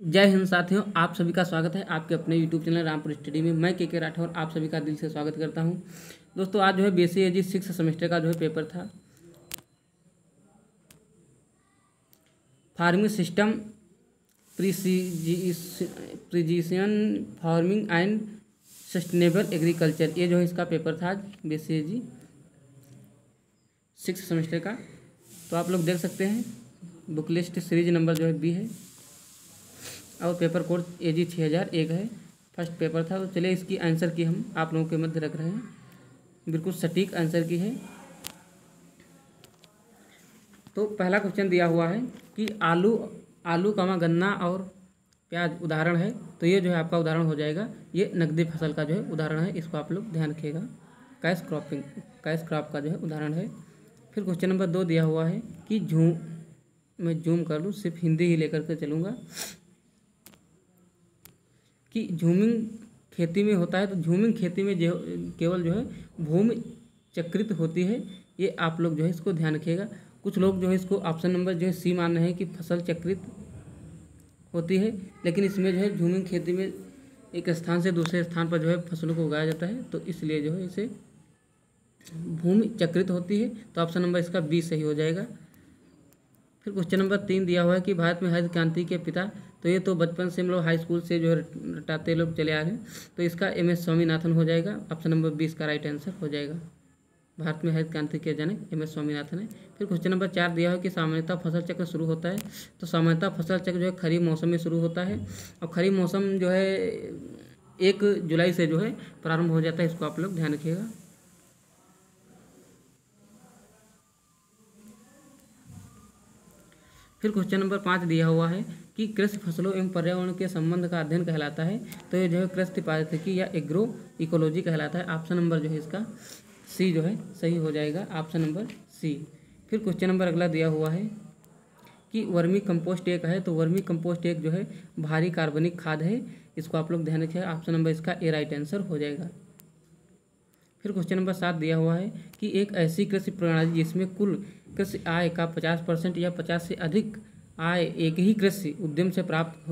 जय हिंद साथियों, आप सभी का स्वागत है आपके अपने यूट्यूब चैनल रामपुर स्टडी में। मैं के राठौर आप सभी का दिल से स्वागत करता हूं। दोस्तों, आज जो है BCAG 6 सेमेस्टर का जो है पेपर था। Farming system precision farming and sustainable agriculture, ये जो है इसका पेपर था आज BCAG 6 सेमेस्टर का। तो आप लोग देख सकते हैं बुक लिस्ट सीरीज नंबर जो है B है और पेपर कोड AG 6001 है। फर्स्ट पेपर था। तो चलिए इसकी आंसर की हम आप लोगों के मध्य रख रहे हैं, बिल्कुल सटीक आंसर की है। तो पहला क्वेश्चन दिया हुआ है कि आलू गन्ना और प्याज उदाहरण है। तो ये जो है आपका उदाहरण हो जाएगा, ये नकदी फसल का जो है उदाहरण है, इसको आप लोग ध्यान रखिएगा। कैश क्रॉप का जो है उदाहरण है। फिर क्वेश्चन नंबर 2 दिया हुआ है कि मैं जूम कर लूँ, सिर्फ हिंदी ही लेकर के चलूँगा, कि झूमिंग खेती में होता है। तो झूमिंग खेती में केवल जो है भूमि चक्रित होती है, ये आप लोग जो है इसको ध्यान रखिएगा। कुछ लोग जो है इसको ऑप्शन नंबर जो है C मान रहे हैं कि फसल चक्रित होती है, लेकिन इसमें जो है झूमिंग खेती में एक स्थान से दूसरे स्थान पर जो है फसलों को उगाया जाता है, तो इसलिए जो है इसे भूमि चक्रित होती है। तो ऑप्शन नंबर इसका B सही हो जाएगा। फिर क्वेश्चन नंबर 3 दिया हुआ है कि भारत में हरित क्रांति के पिता, तो ये तो बचपन से हम लोग हाई स्कूल से जो है रटाते लोग चले आ रहे हैं, तो इसका MS स्वामीनाथन हो जाएगा। ऑप्शन नंबर 20 का राइट आंसर हो जाएगा। भारत में हरित क्रांति के जनक MS स्वामीनाथन है। फिर क्वेश्चन नंबर 4 दिया हुआ है कि सामान्यतः फसल चक्र शुरू होता है। तो सामान्यतः फसल चक्र जो है खरीफ मौसम में शुरू होता है, और खरीफ मौसम जो है 1 जुलाई से जो है प्रारंभ हो जाता है, इसको आप लोग ध्यान रखिएगा। फिर क्वेश्चन नंबर 5 दिया हुआ है कि कृषि फसलों एवं पर्यावरण के संबंध का अध्ययन कहलाता है। तो ये जो है कृषि पारिस्थितिकी या एग्रो इकोलॉजी कहलाता है। ऑप्शन नंबर जो है इसका C जो है सही हो जाएगा, ऑप्शन नंबर C। फिर क्वेश्चन नंबर अगला दिया हुआ है कि वर्मी कंपोस्ट एक है। तो वर्मी कंपोस्ट एक जो है भारी कार्बनिक खाद है, इसको आप लोग ध्यान रखिएगा। ऑप्शन नंबर इसका A राइट आंसर हो जाएगा। फिर क्वेश्चन नंबर 7 दिया हुआ है कि एक ऐसी कृषि प्रणाली जिसमें कुल कृषि आय का 50% या 50 से अधिक आय एक ही कृषि उद्यम से प्राप्त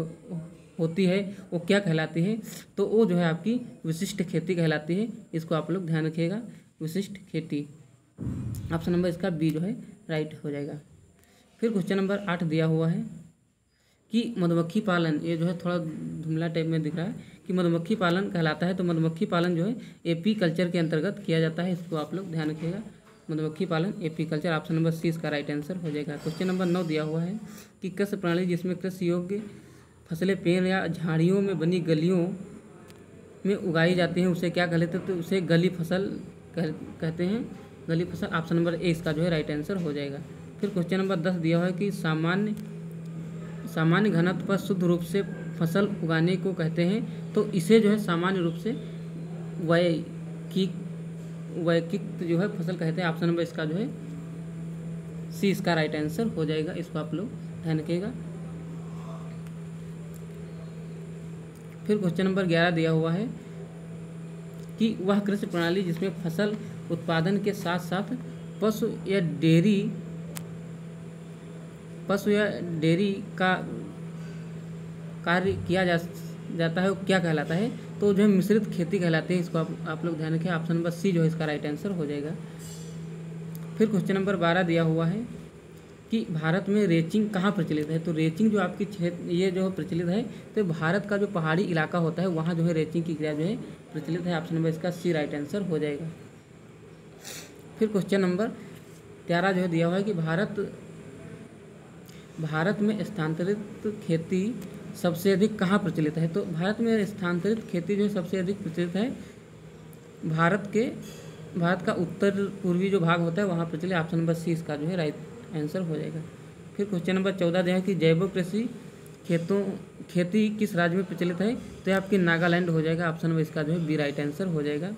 होती है, वो क्या कहलाती है? तो वो जो है आपकी विशिष्ट खेती कहलाती है, इसको आप लोग ध्यान रखिएगा, विशिष्ट खेती। ऑप्शन नंबर इसका B जो है राइट हो जाएगा। फिर क्वेश्चन नंबर 8 दिया हुआ है कि मधुमक्खी पालन, ये जो है थोड़ा धुंधला टाइप में दिख रहा है, कि मधुमक्खी पालन कहलाता है। तो मधुमक्खी पालन जो है AP कल्चर के अंतर्गत किया जाता है, इसको आप लोग ध्यान रखिएगा। मधुमक्खी पालन AP culture, option number C इसका राइट आंसर हो जाएगा। क्वेश्चन नंबर 9 दिया हुआ है कि कृषि प्रणाली जिसमें कृषि योग्य फसलें पेड़ या झाड़ियों में बनी गलियों में उगाई जाती हैं, उसे क्या कहते हैं? तो उसे गली फसल कहते हैं, गली फसल। ऑप्शन नंबर A इसका जो है राइट आंसर हो जाएगा। फिर क्वेश्चन नंबर 10 दिया हुआ है कि सामान्य घनत्व पर शुद्ध रूप से फसल उगाने को कहते हैं। तो इसे जो है सामान्य रूप से वैयक्तिक जो है फसल कहते हैं। ऑप्शन नंबर इसका जो है C इसका राइट आंसर हो जाएगा, इसको आप लोग ध्यान रखिएगा। फिर क्वेश्चन नंबर 11 दिया हुआ है कि वह कृषि प्रणाली जिसमें फसल उत्पादन के साथ साथ पशु या डेयरी का कार्य किया जाता है, वो क्या कहलाता है? तो जो है मिश्रित खेती कहलाती है, इसको आप लोग ध्यान रखें। ऑप्शन नंबर C जो है इसका राइट आंसर हो जाएगा। फिर क्वेश्चन नंबर 12 दिया हुआ है कि भारत में रेचिंग कहाँ प्रचलित है। तो रेचिंग जो आपकी ये जो प्रचलित है, तो भारत का जो पहाड़ी इलाका होता है वहाँ जो है रेचिंग की क्रिया जो है प्रचलित है। ऑप्शन नंबर इसका C राइट आंसर हो जाएगा। फिर क्वेश्चन नंबर 13 जो है दिया हुआ है कि भारत में स्थानांतरित खेती सबसे अधिक कहाँ प्रचलित है। तो भारत में स्थानांतरित खेती जो सबसे अधिक प्रचलित है भारत का उत्तर पूर्वी जो भाग होता है वहाँ प्रचलित। ऑप्शन नंबर C इसका जो है राइट आंसर हो जाएगा। फिर क्वेश्चन नंबर 14 दिया है कि जैव कृषि खेती किस राज्य में प्रचलित है। तो ये आपकी नागालैंड हो जाएगा। ऑप्शन नंबर इसका जो है B राइट आंसर हो जाएगा।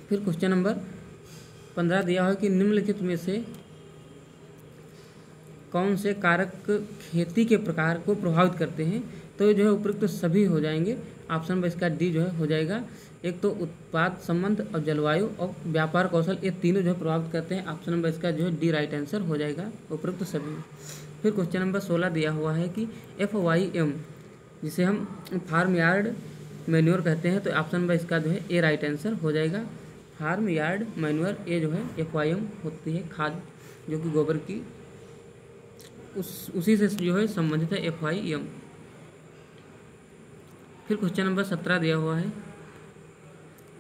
फिर क्वेश्चन नंबर 15 दिया हुआ है कि निम्नलिखित में से कौन से कारक खेती के प्रकार को प्रभावित करते हैं। तो ये जो है उपयुक्त सभी हो जाएंगे। ऑप्शन नंबर इसका D जो है हो जाएगा। एक तो उत्पाद संबंध और जलवायु और व्यापार कौशल, ये तीनों जो है प्रभावित करते हैं। ऑप्शन नंबर इसका जो है D राइट आंसर हो जाएगा, उपयुक्त सभी। फिर क्वेश्चन नंबर 16 दिया हुआ है कि FYM जिसे हम फार्म यार्ड मैन्योर कहते हैं, तो ऑप्शन नंबर इसका जो है ए राइट आंसर हो जाएगा। फार्म यार्ड मैन्योर ये जो है FYM होती है, खाद जो कि गोबर की उसी से जो है संबंधित है FYM। फिर क्वेश्चन नंबर 17 दिया हुआ है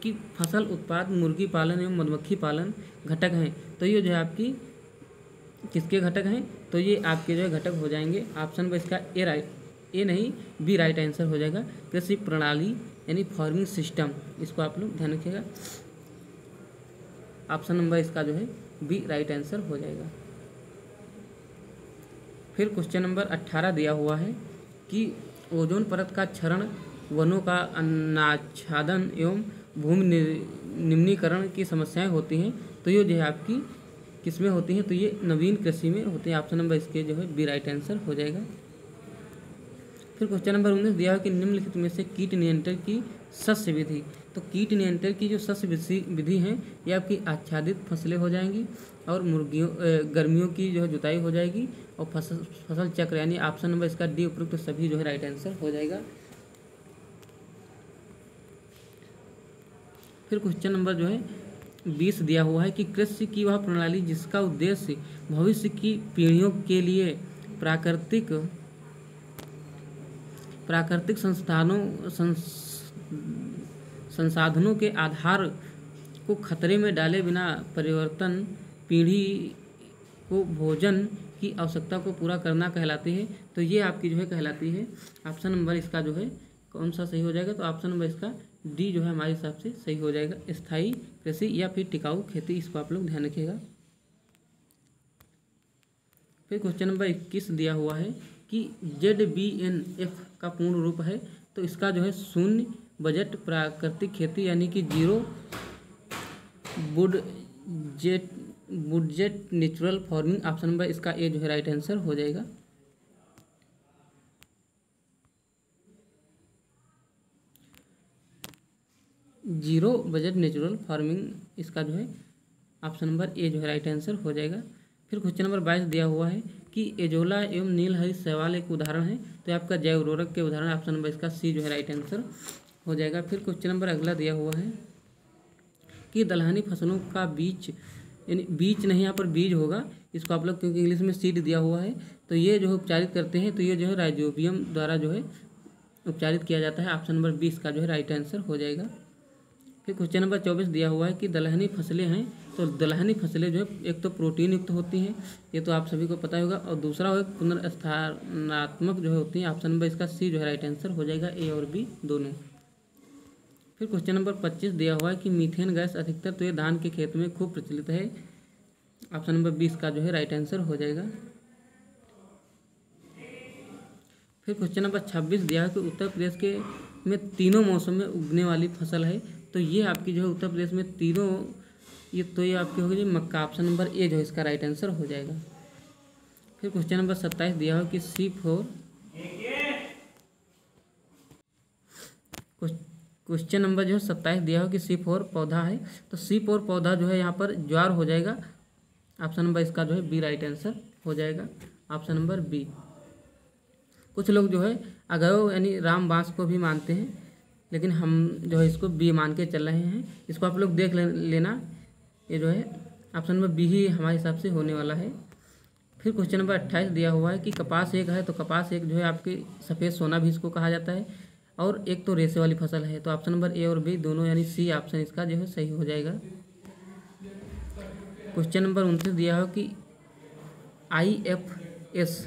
कि फसल उत्पाद मुर्गी पालन एवं मधुमक्खी पालन घटक हैं, तो ये जो है आपकी किसके घटक हैं, तो ये आपके जो है घटक हो जाएंगे। ऑप्शन नंबर इसका ए नहीं बी राइट आंसर हो जाएगा। कृषि प्रणाली यानी फार्मिंग सिस्टम, इसको आप लोग ध्यान रखिएगा। ऑप्शन नंबर इसका जो है बी राइट आंसर हो जाएगा। फिर क्वेश्चन नंबर 18 दिया हुआ है कि ओजोन परत का क्षरण, वनों का अनाच्छादन एवं भूमि निम्नीकरण की समस्याएं होती हैं, तो ये जो है आपकी किसमें होती हैं, तो ये नवीन कृषि में होती है। ऑप्शन नंबर इसके जो है बी राइट आंसर हो जाएगा। फिर क्वेश्चन नंबर 19 दिया है कि निम्नलिखित में से कीट नियंत्रण की सस्य विधि, तो कीट नियंत्रण की जो सस्य विधि है ये आपकी आच्छादित फसलें हो जाएंगी और गर्मियों की जो है जुताई हो जाएगी और फसल चक्र यानी ऑप्शन नंबर इसका डी उपयुक्त सभी जो है राइट आंसर हो जाएगा। फिर क्वेश्चन नंबर जो है 20 दिया हुआ है कि कृषि की वह प्रणाली जिसका उद्देश्य भविष्य की पीढ़ियों के लिए प्राकृतिक संसाधनों के आधार को खतरे में डाले बिना परिवर्तन पीढ़ी को भोजन की आवश्यकता को पूरा करना कहलाती है, तो ये आपकी जो है कहलाती है। ऑप्शन नंबर इसका जो है कौन सा सही हो जाएगा, तो ऑप्शन नंबर इसका डी जो है हमारे हिसाब से सही हो जाएगा। स्थायी कृषि या फिर टिकाऊ खेती, इसको आप लोग ध्यान रखिएगा। फिर क्वेश्चन नंबर 21 दिया हुआ है कि ZBNF का पूर्ण रूप है, तो इसका जो है शून्य बजट प्राकृतिक खेती यानी कि zero budget natural farming. Option number इसका ए जो है राइट आंसर हो जाएगा। जीरो बजट नेचुरल फार्मिंग इसका जो है ऑप्शन नंबर ए जो है राइट आंसर हो जाएगा। फिर क्वेश्चन नंबर 22 दिया हुआ है कि एजोला एवं नीलहरित शैवाल एक उदाहरण है, तो आपका जैव उर्वरक के उदाहरण ऑप्शन नंबर इसका सी जो है राइट आंसर हो जाएगा। फिर क्वेश्चन नंबर अगला दिया हुआ है कि दलहनी फसलों का बीज यानी बीज नहीं यहाँ पर बीज होगा, इसको आप लोग क्योंकि इंग्लिश में सीड दिया हुआ है, तो ये जो है उपचारित करते हैं, तो ये जो है राइजोबियम द्वारा जो है उपचारित किया जाता है। ऑप्शन नंबर 20 का जो है राइट आंसर हो जाएगा। फिर क्वेश्चन नंबर 24 दिया हुआ है कि दलहनी फसलें हैं, तो दलहनी फसलें जो है एक तो प्रोटीन युक्त होती हैं, ये तो आप सभी को पता होगा, और दूसरा है पुनर्स्थानात्मक जो है होती हैं। ऑप्शन नंबर इसका सी जो है राइट आंसर हो जाएगा, ए और बी दोनों। फिर क्वेश्चन नंबर 25 दिया हुआ है कि मीथेन गैस अधिकतर तो ये धान के खेत में खूब प्रचलित है। ऑप्शन नंबर 20 का जो है राइट आंसर हो जाएगा। फिर क्वेश्चन नंबर 26 दिया है कि उत्तर प्रदेश के में तीनों मौसम में उगने वाली फसल है, तो ये आपकी जो है उत्तर प्रदेश में तीनों ये आपकी होगी मक्का। ऑप्शन नंबर ए जो है इसका राइट आंसर हो जाएगा। फिर क्वेश्चन नंबर 27 दिया हो कि क्वेश्चन नंबर जो है 27 दिया हो कि C4 पौधा है, तो C4 पौधा जो है यहाँ पर ज्वार हो जाएगा। ऑप्शन नंबर इसका जो है बी राइट आंसर हो जाएगा। Option number B. कुछ लोग जो है अगयो यानी राम बांस को भी मानते हैं, लेकिन हम जो है इसको बी मान के चल रहे हैं, इसको आप लोग देख लेना। ये जो है ऑप्शन नंबर बी ही हमारे हिसाब से होने वाला है। फिर क्वेश्चन नंबर 28 दिया हुआ है कि कपास एक है, तो कपास एक जो है आपकी सफ़ेद सोना भी इसको कहा जाता है, और एक तो रेशे वाली फसल है, तो ऑप्शन नंबर ए और बी दोनों यानी सी ऑप्शन इसका जो है सही हो जाएगा। क्वेश्चन नंबर 29 दिया हो कि IFS,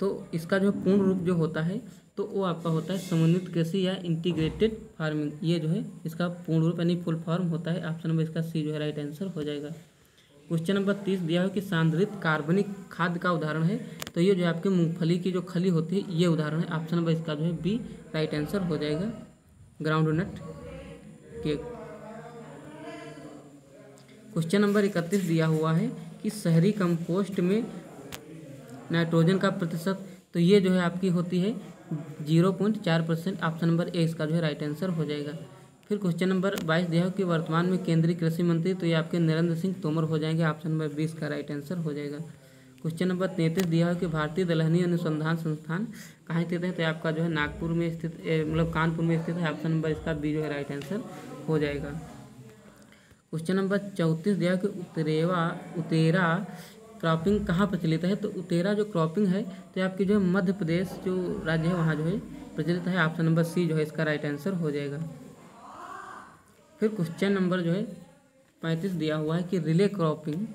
तो इसका जो पूर्ण रूप जो होता है तो वो आपका होता है समन्वित कृषि या इंटीग्रेटेड फार्मिंग, ये जो है इसका पूर्ण रूप यानी फुल फॉर्म होता है। ऑप्शन नंबर इसका सी जो है राइट आंसर हो जाएगा। क्वेश्चन नंबर 30 दिया है कि सांद्रित कार्बनिक खाद का उदाहरण है, तो ये जो है आपके मूंगफली की जो खली होती है ये उदाहरण है। ऑप्शन नंबर इसका जो है बी राइट आंसर हो जाएगा। Groundnut cake. क्वेश्चन नंबर 31 दिया हुआ है कि शहरी कंपोस्ट में नाइट्रोजन का प्रतिशत, तो ये जो है आपकी होती है 0.4%। ऑप्शन नंबर ए इसका जो है राइट आंसर हो जाएगा। फिर क्वेश्चन नंबर 22 दिया है कि वर्तमान में केंद्रीय कृषि मंत्री, तो ये आपके नरेंद्र सिंह तोमर हो जाएंगे। ऑप्शन नंबर 20 का राइट आंसर हो जाएगा। क्वेश्चन नंबर 33 दिया है कि भारतीय दलहनी अनुसंधान संस्थान कहाँ स्थित है, तो आपका जो है नागपुर में स्थित, मतलब कानपुर में स्थित है। ऑप्शन नंबर इसका बी जो है राइट आंसर हो जाएगा। क्वेश्चन नंबर 34 दिया है कि उतेरा क्रॉपिंग कहाँ प्रचलित है, तो उतेरा जो क्रॉपिंग है तो आपकी जो है मध्य प्रदेश जो राज्य है वहाँ जो है प्रचलित है। ऑप्शन नंबर सी जो है इसका राइट आंसर हो जाएगा। फिर क्वेश्चन नंबर जो है 35 दिया हुआ है कि रिले क्रॉपिंग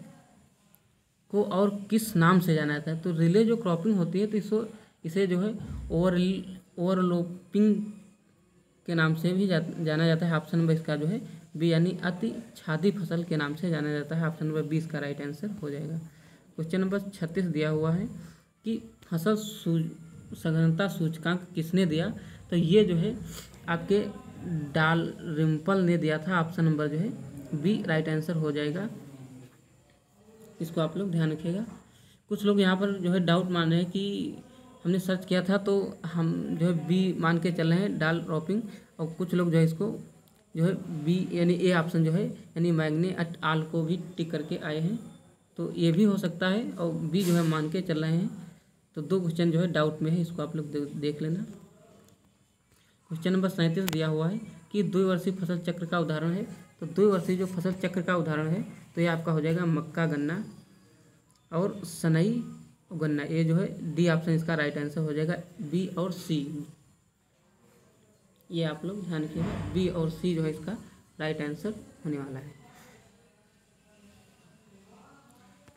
को और किस नाम से जाना जाता है, तो रिले जो क्रॉपिंग होती है तो इसे जो है ओवरलोपिंग के नाम से भी जाना जाता है। ऑप्शन नंबर इसका जो है बी यानी अति छादी फसल के नाम से जाना जाता है। ऑप्शन नंबर 20 का राइट आंसर हो जाएगा। क्वेश्चन नंबर 36 दिया हुआ है कि फसल सघनता सूचकांक किसने दिया, तो ये जो है आपके डालरिम्पल ने दिया था। ऑप्शन नंबर जो है बी राइट आंसर हो जाएगा। इसको आप लोग ध्यान रखिएगा। कुछ लोग यहाँ पर जो है डाउट मान रहे हैं कि हमने सर्च किया था तो हम जो है बी मान के चल रहे हैं डाल क्रॉपिंग, और कुछ लोग जो है इसको जो है बी यानी ए ऑप्शन जो है यानी मैग्ने एट आल को भी टिक करके आए हैं, तो ये भी हो सकता है, और बी जो है मान के चल रहे हैं। तो 2 क्वेश्चन जो है डाउट में है, इसको आप लोग देख लेना। क्वेश्चन नंबर 37 दिया हुआ है कि द्विवर्षीय फसल चक्र का उदाहरण है, तो द्विवर्षीय जो फसल चक्र का उदाहरण है तो ये आपका हो जाएगा मक्का गन्ना और सनई गन्ना। ये जो है डी ऑप्शन इसका राइट आंसर हो जाएगा। बी और सी ये आप लोग ध्यान रखिएगा, बी और सी जो है इसका राइट आंसर होने वाला है।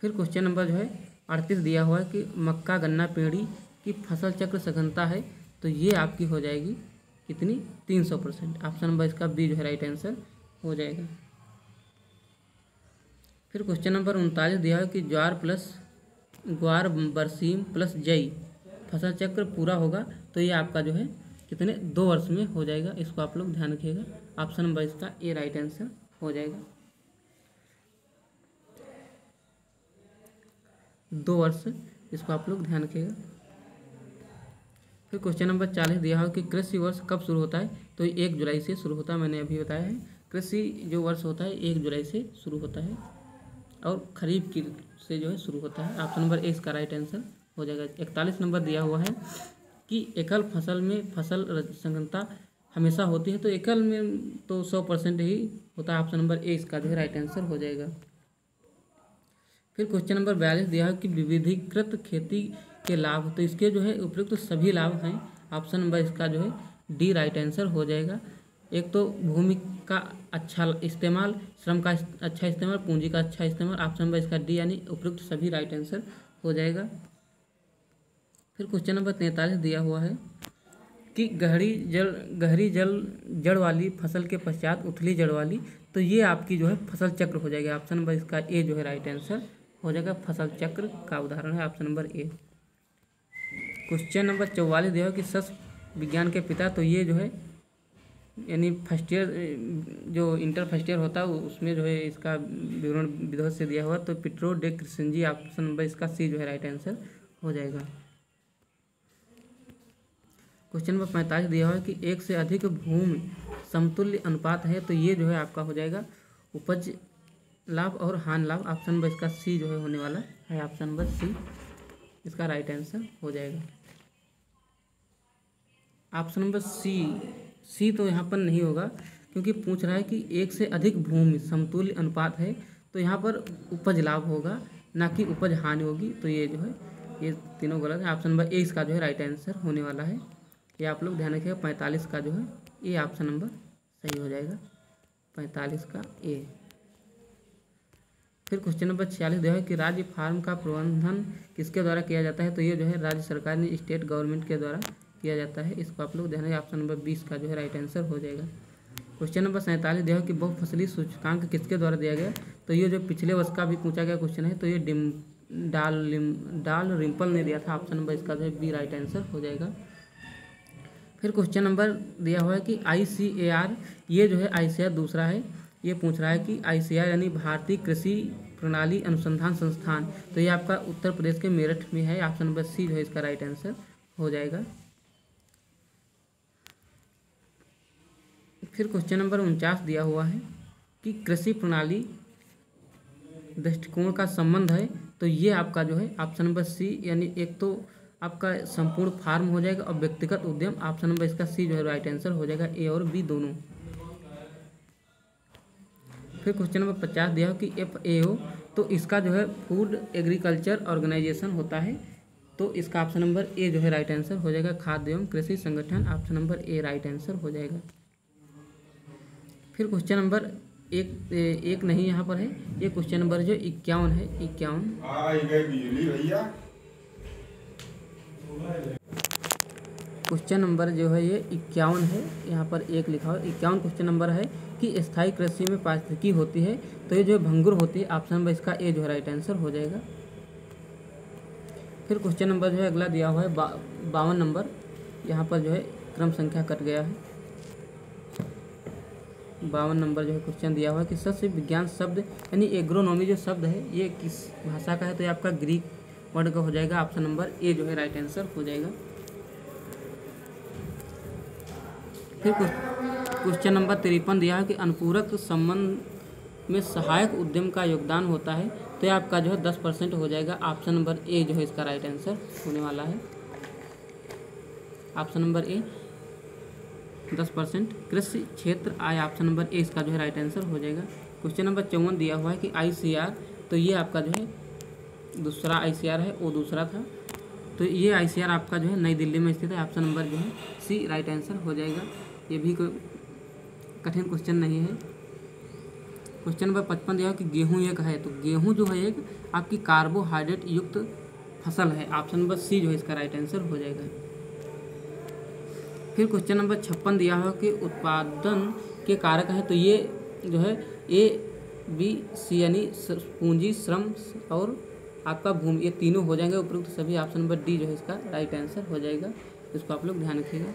फिर क्वेश्चन नंबर जो है 38 दिया हुआ है कि मक्का गन्ना पेड़ी की फसल चक्र सघनता है, तो ये आपकी हो जाएगी कितनी 300%। ऑप्शन नंबर इसका बी जो है राइट आंसर हो जाएगा। फिर क्वेश्चन नंबर 39 दिया है कि ग्वार बरसीम प्लस जई फसल चक्र पूरा होगा, तो ये आपका जो है कितने 2 वर्ष में हो जाएगा। इसको आप लोग ध्यान रखिएगा। ऑप्शन नंबर इसका ए राइट आंसर हो जाएगा। 2 वर्ष, इसको आप लोग ध्यान रखिएगा। फिर क्वेश्चन नंबर 40 दिया है कि कृषि वर्ष कब शुरू होता है, तो 1 जुलाई से शुरू होता है। मैंने अभी बताया है कृषि जो वर्ष होता है 1 जुलाई से शुरू होता है, और खरीफ की से जो है शुरू होता है। ऑप्शन नंबर ए इसका राइट आंसर हो जाएगा। 41 नंबर दिया हुआ है कि एकल फसल में फसल सघनता हमेशा होती है, तो एकल में तो 100% ही होता है। ऑप्शन नंबर ए इसका जो है राइट आंसर हो जाएगा। फिर क्वेश्चन नंबर 42 दिया है कि विविधीकृत खेती के लाभ, तो इसके जो है उपयुक्त तो सभी लाभ हैं। ऑप्शन नंबर इसका जो है डी राइट आंसर हो जाएगा। एक तो भूमि का अच्छा इस्तेमाल, श्रम का अच्छा इस्तेमाल, पूंजी का अच्छा इस्तेमाल। ऑप्शन नंबर इसका डी यानी उपयुक्त सभी राइट आंसर हो जाएगा। फिर क्वेश्चन नंबर 43 दिया हुआ है कि गहरी जड़ वाली फसल के पश्चात उथली जड़ वाली, तो ये आपकी जो है फसल चक्र हो जाएगी। ऑप्शन नंबर इसका ए जो है राइट आंसर हो जाएगा। फसल चक्र का उदाहरण है option number A. Question number 44 दिया है कि सस्य विज्ञान के पिता, तो ये जो है यानी फर्स्ट ईयर जो इंटर फर्स्ट ईयर होता है उसमें जो है इसका विवरण विधिवत से दिया हुआ, तो पिट्रो डे क्रिसेंजी। ऑप्शन नंबर इसका सी जो है राइट आंसर हो जाएगा। क्वेश्चन नंबर 45 दिया हुआ है कि 1 से अधिक भूमि समतुल्य अनुपात है, तो ये जो है आपका हो जाएगा उपज लाभ और हानि लाभ। ऑप्शन नंबर इसका सी जो है होने वाला है। ऑप्शन नंबर सी इसका राइट आंसर हो जाएगा। ऑप्शन नंबर सी तो यहाँ पर नहीं होगा, क्योंकि पूछ रहा है कि 1 से अधिक भूमि समतुल्य अनुपात है, तो यहाँ पर उपज लाभ होगा ना कि उपज हानि होगी, तो ये जो है ये तीनों गलत है। ऑप्शन नंबर ए इसका जो है राइट आंसर होने वाला है। ये आप लोग ध्यान रखिएगा। 45 का जो है ये ऑप्शन नंबर सही हो जाएगा, 45 का ए। फिर क्वेश्चन नंबर 46 दिया है कि राज्य फार्म का प्रबंधन किसके द्वारा किया जाता है, तो ये जो है राज्य सरकार ने स्टेट गवर्नमेंट के द्वारा किया जाता है। इसको आप लोग ध्यान रखिए। ऑप्शन नंबर 20 का जो है राइट आंसर हो जाएगा। क्वेश्चन नंबर 47 दिया है कि बहुफसली सूचकांक किसके द्वारा दिया गया, तो ये जो पिछले वर्ष का भी पूछा गया क्वेश्चन है, तो ये डालरिम्पल ने दिया था। ऑप्शन नंबर इसका जो है बी राइट आंसर हो जाएगा। फिर क्वेश्चन नंबर दिया हुआ है कि ICAR, ये जो है ICAR दूसरा है। ये पूछ रहा है कि ICAR यानी भारतीय कृषि प्रणाली अनुसंधान संस्थान, तो ये आपका उत्तर प्रदेश के मेरठ में है। ऑप्शन नंबर सी जो है इसका राइट आंसर हो जाएगा। फिर क्वेश्चन नंबर 49 दिया हुआ है कि कृषि प्रणाली दृष्टिकोण का संबंध है, तो ये आपका जो है ऑप्शन नंबर सी, यानी एक तो आपका संपूर्ण फार्म हो जाएगा और व्यक्तिगत उद्यम, ऑप्शन नंबर इसका सी जो है राइट आंसर हो जाएगा, ए और बी दोनों। फिर क्वेश्चन नंबर 50 दिया हो कि FAO, तो इसका जो है फूड एग्रीकल्चर ऑर्गेनाइजेशन होता है, तो इसका ऑप्शन नंबर ए जो है राइट आंसर हो जाएगा, खाद्य एवं कृषि संगठन, option number A right answer हो जाएगा। फिर क्वेश्चन नंबर एक नहीं यहाँ पर है, ये क्वेश्चन नंबर जो 51 है, 51। क्वेश्चन नंबर जो है ये 51 है, यहाँ पर एक लिखा हुआ 51 क्वेश्चन नंबर है कि स्थायी कृषि में पारिस्थितिकी होती है, तो ये जो भंगुर होती है, ऑप्शन नंबर इसका ए जो है राइट आंसर हो जाएगा। फिर क्वेश्चन नंबर जो है अगला दिया हुआ है 52 नंबर, यहाँ पर जो है क्रम संख्या कट गया है। 52 नंबर जो है क्वेश्चन दिया हुआ है कि सस्य विज्ञान शब्द यानी एग्रोनॉमी जो शब्द है ये किस भाषा का है, तो ये आपका ग्रीक वर्ड का हो जाएगा, ऑप्शन नंबर ए जो है राइट आंसर हो जाएगा। फिर क्वेश्चन नंबर 53 दिया है कि अनुपूरक संबंध में सहायक उद्यम का योगदान होता है, तो ये आपका जो है 10% हो जाएगा, ऑप्शन नंबर ए जो है इसका राइट आंसर होने वाला है, ऑप्शन नंबर ए 10%। कृषि क्षेत्र आय, ऑप्शन नंबर ए इसका जो है राइट आंसर हो जाएगा। क्वेश्चन नंबर 54 दिया हुआ है कि ICR, तो ये आपका जो है दूसरा ICR है, वो दूसरा था, तो ये ICR आपका जो है नई दिल्ली में स्थित है, ऑप्शन नंबर जो है सी राइट आंसर हो जाएगा। ये भी कोई कठिन क्वेश्चन नहीं है। क्वेश्चन नंबर 55 दिया है कि गेहूँ एक है, तो गेहूँ जो है एक आपकी कार्बोहाइड्रेट युक्त फसल है, ऑप्शन नंबर सी जो है इसका राइट आंसर हो जाएगा। फिर क्वेश्चन नंबर 56 दिया है कि उत्पादन के कारक है, तो ये जो है ABC यानी पूंजी, श्रम और आपका भूमि, ये तीनों हो जाएंगे उपयुक्त सभी, ऑप्शन नंबर डी जो है इसका राइट आंसर हो जाएगा, इसको आप लोग ध्यान रखिएगा।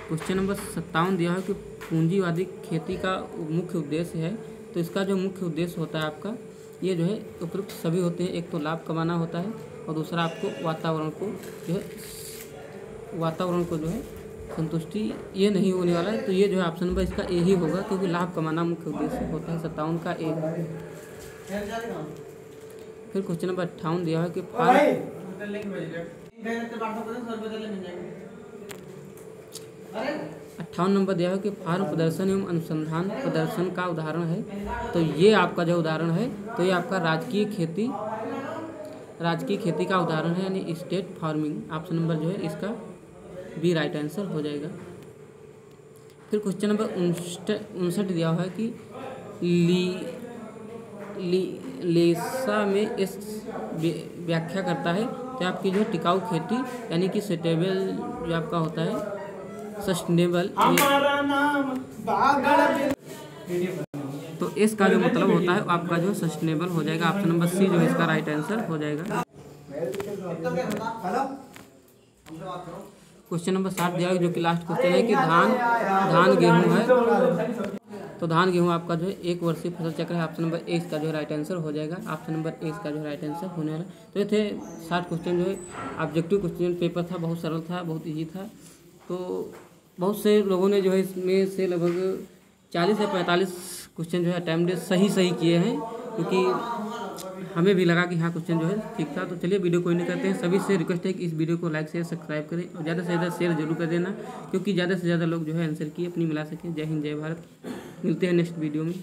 क्वेश्चन नंबर 57 दिया है कि पूंजीवादी खेती का मुख्य उद्देश्य है, तो इसका जो मुख्य उद्देश्य होता है आपका ये जो है उपयुक्त सभी होते हैं, एक तो लाभ कमाना होता है और दूसरा आपको वातावरण को जो है संतुष्टि, ये नहीं होने वाला है, तो ये जो है ऑप्शन नंबर इसका ए ही होगा, क्योंकि लाभ कमाना मुख्य उद्देश्य होता है, 57 का ए। फिर क्वेश्चन नंबर 58 दिया है कि 58 नंबर दिया है कि फार्म प्रदर्शन एवं अनुसंधान प्रदर्शन का उदाहरण है, तो ये आपका जो उदाहरण है, तो ये आपका राजकीय खेती का उदाहरण है, यानी स्टेट फार्मिंग, ऑप्शन नंबर जो है इसका बी राइट आंसर हो जाएगा। फिर क्वेश्चन नंबर 59 दिया हुआ है कि लेसा में इस व्याख्या करता है, तो आपकी जो टिकाऊ खेती यानी कि सस्टेनेबल जो आपका होता है, सस्टेनेबल, तो इसका जो मतलब होता है आपका जो सस्टेनेबल हो जाएगा, ऑप्शन नंबर सी जो है इसका राइट आंसर हो जाएगा। क्वेश्चन नंबर 60 दिया है जो कि लास्ट क्वेश्चन है कि धान गेहूँ है, तो धान गेहूँ आपका जो है एक वर्षीय फसल चक्र है, ऑप्शन नंबर ए इसका जो है राइट आंसर हो जाएगा, ऑप्शन नंबर ए इसका जो है राइट आंसर होने वाला। तो ये थे 60 क्वेश्चन जो है ऑब्जेक्टिव क्वेश्चन पेपर था, बहुत सरल था, बहुत ईजी था, तो बहुत से लोगों ने जो है इसमें से लगभग 40 से 45 क्वेश्चन जो है अटैम्प्ट सही किए हैं, क्योंकि हमें भी लगा कि हाँ क्वेश्चन जो है ठीक था। तो चलिए वीडियो कोई नहीं करते हैं, सभी से रिक्वेस्ट है कि इस वीडियो को लाइक शेयर सब्सक्राइब करें और ज़्यादा से ज़्यादा शेयर जरूर कर देना, क्योंकि ज़्यादा से ज़्यादा लोग जो है आंसर की अपनी मिला सकें। जय हिंद, जय भारत, मिलते हैं नेक्स्ट वीडियो में।